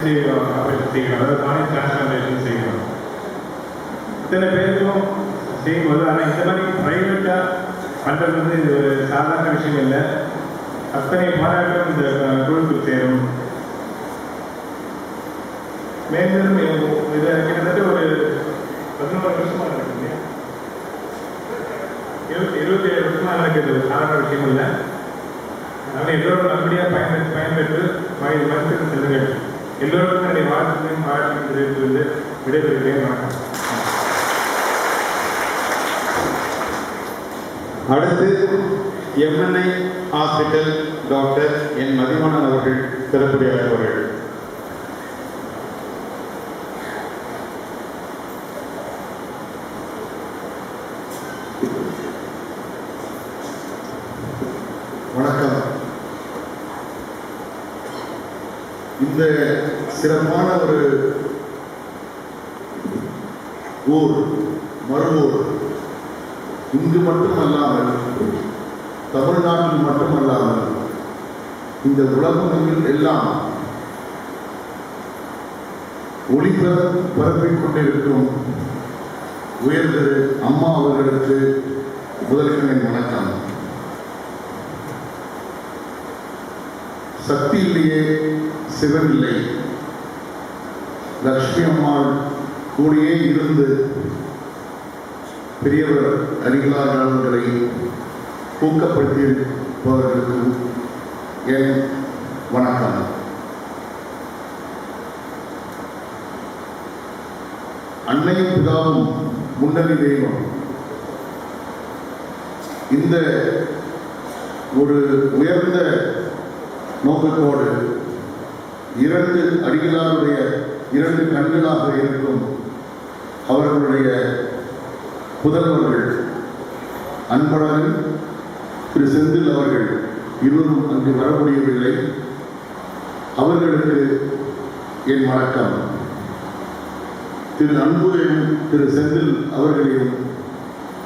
செய்யணும், அதாவது நானே டிரான்ஸ்பிளான்டேஷன் செய்யணும். இத்தனை பேருக்கும் செய்யும்போது, ஆனால் இந்த மாதிரி ப்ரைவேட்டாக பண்ணுறது வந்து இது ஒரு சாதாரண விஷயம் இல்லை. அத்தனை பாராட்டும் இந்த குழுக்கு சேரும். மேலும் இதை கிட்டத்தட்ட ஒரு 11 வருஷமாக நடக்குது இல்லையா, 27 வருஷமாக நடக்குது. ஒரு சாதாரண விஷயம் இல்லை. அதனால் எல்லோரும் நல்லபடியாக பயன்பெற்று மருத்துவ செல்லுங்கள். எல்லோருக்கும் என்னுடைய வாழ்க்கையும் பாராட்டையும் தெரிவித்து விடைபெறுகிறேன். வணக்கம். அடுத்து எம்என்ஐ ஹாஸ்பிட்டல் டாக்டர் என் மதிவாணன் அவர்கள் சிறப்புரையாற்றுவார்கள். வணக்கம். இந்த சிறப்பான ஒரு ஊர் மறுவூர் இங்கு மட்டுமல்லாமல் தமிழ்நாட்டில் மட்டுமல்லாமல் இந்த உலகமெங்கில் எல்லாம் ஒளிபரப்பிக் கொண்டிருக்கும் உயர்ந்த அம்மா அவர்களுக்கு முதல்களின் வணக்கம். சக்தி இல்லையே சிவன் இல்லை. லக்ஷ்மி அம்மாள் கூடியே இருந்து பெரியவர் அறிவியலாளர்களை ஊக்கப்படுத்தியிருப்பவர்களுக்கு என் வணக்கம். அன்னையும் பிதாவும் முன்னணி தெய்வம். இந்த ஒரு உயர்ந்த நோக்கத்தோடு இரண்டு அடிகளாருடைய இரண்டு கண்களாக இருக்கும் அவர்களுடைய புதல்வர்கள் அன்பழகன் திரு செந்தில் அவர்கள் இருவரும் அங்கு வர முடியவில்லை. அவர்களுக்கு என் வணக்கம். திரு அன்பு திரு செந்தில் அவர்களையும்